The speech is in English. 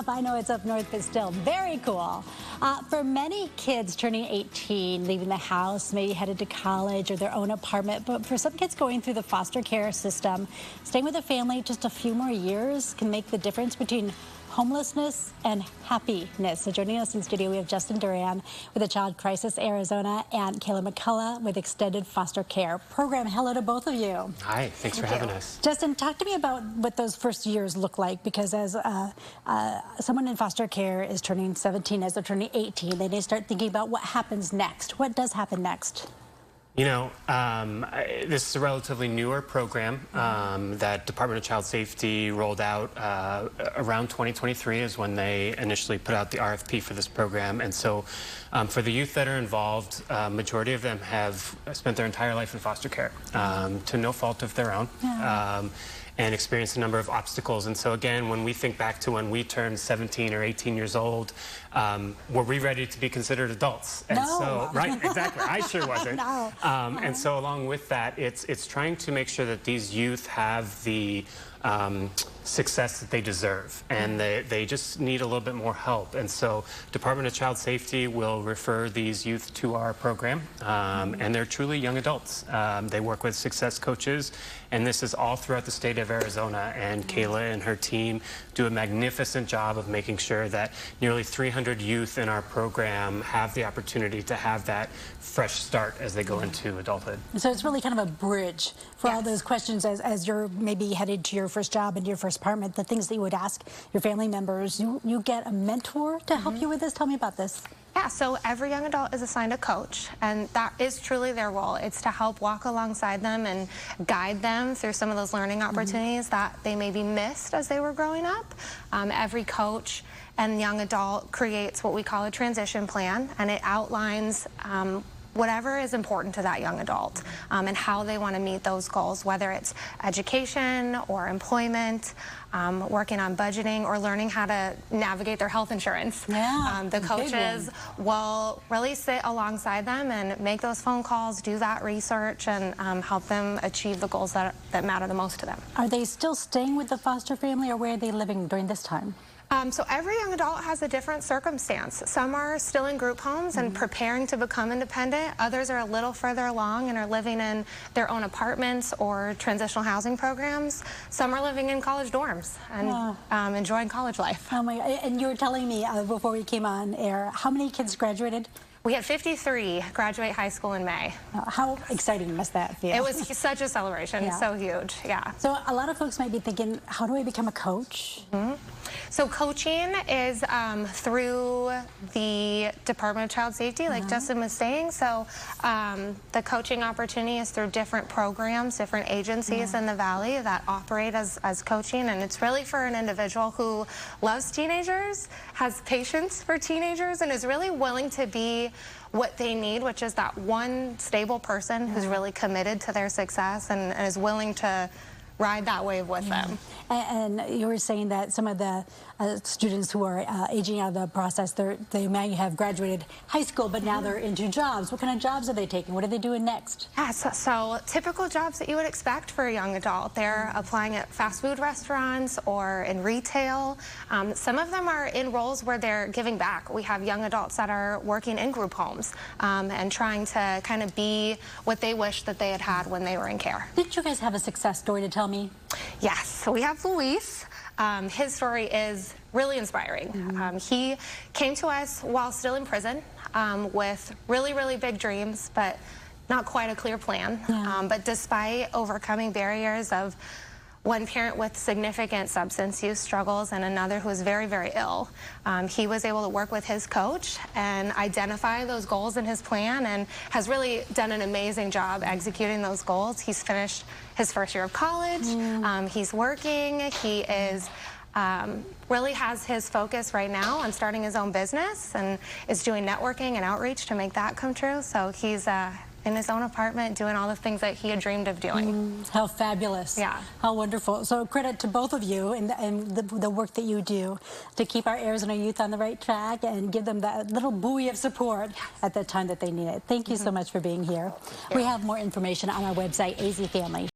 enough. I know it's up north, but still very cool. For many kids turning 18, leaving the house, maybe headed to college or their own apartment, but for some kids going through the foster care system, staying with a family just a few more years can make the difference between homelessness and happiness. So joining us in studio, we have Justin Duran with the Child Crisis Arizona and Kayla McCullough with Extended Foster Care Program. Hello to both of you. Hi, thanks for having us. Justin, talk to me about what those first years look like, because as someone in foster care is turning 17, as they're turning 18, they need to start thinking about what happens next. What does happen next? You know, this is a relatively newer program that Department of Child Safety rolled out around 2023 is when they initially put out the RFP for this program. And so for the youth that are involved, majority of them have spent their entire life in foster care to no fault of their own. Yeah. And experienced a number of obstacles. And so again, when we think back to when we turned 17 or 18 years old, were we ready to be considered adults? And no. So, right, exactly. I sure wasn't. No. And so along with that, it's trying to make sure that these youth have the success that they deserve, and they just need a little bit more help. And so Department of Child Safety will refer these youth to our program, and they're truly young adults. They work with success coaches, and this is all throughout the state of Arizona, and Kayla and her team do a magnificent job of making sure that nearly 300 youth in our program have the opportunity to have that fresh start as they go into adulthood. So it's really kind of a bridge for all those questions as you're maybe headed to your first job and your first apartment, the things that you would ask your family members. You get a mentor to help you with this. Tell me about this. Yeah, so every young adult is assigned a coach, and that is truly their role. It's to help walk alongside them and guide them through some of those learning opportunities that they maybe missed as they were growing up. Every coach and young adult creates what we call a transition plan, and it outlines whatever is important to that young adult and how they want to meet those goals, whether it's education or employment, working on budgeting, or learning how to navigate their health insurance. Yeah, the coaches will really sit alongside them and make those phone calls, do that research, and help them achieve the goals that matter the most to them. Are they still staying with the foster family, or where are they living during this time? So every young adult has a different circumstance. Some are still in group homes and preparing to become independent. Others are a little further along and are living in their own apartments or transitional housing programs. Some are living in college dorms and enjoying college life. Oh my! And you were telling me before we came on air, how many kids graduated? We had 53 graduate high school in May. How exciting must that feel? It was such a celebration, so huge, yeah. So a lot of folks might be thinking, how do I become a coach? So coaching is through the Department of Child Safety, like Justin was saying. So the coaching opportunity is through different programs, different agencies in the Valley that operate as coaching, and it's really for an individual who loves teenagers, has patience for teenagers, and is really willing to be what they need, which is that one stable person who's really committed to their success and is willing to ride that wave with them. And you were saying that some of the students who are aging out of the process, they may have graduated high school, but now they're into jobs. What kind of jobs are they taking? What are they doing next? Yeah, so typical jobs that you would expect for a young adult. They're applying at fast food restaurants or in retail. Some of them are in roles where they're giving back. We have young adults that are working in group homes and trying to kind of be what they wish that they had had when they were in care. Did you guys have a success story to tell me? Yes, so we have Luis. His story is really inspiring. He came to us while still in prison with really, really big dreams, but not quite a clear plan. But despite overcoming barriers of one parent with significant substance use struggles and another who was very, very ill, he was able to work with his coach and identify those goals in his plan, and has really done an amazing job executing those goals. He's finished his first year of college. He's working. He is really has his focus right now on starting his own business and is doing networking and outreach to make that come true. So he's in his own apartment doing all the things that he had dreamed of doing. How fabulous. Yeah. How wonderful. So credit to both of you and the work that you do to keep our Arizona youth on the right track and give them that little buoy of support at the time that they need it. Thank you so much for being here. We have more information on our website, AZ Family.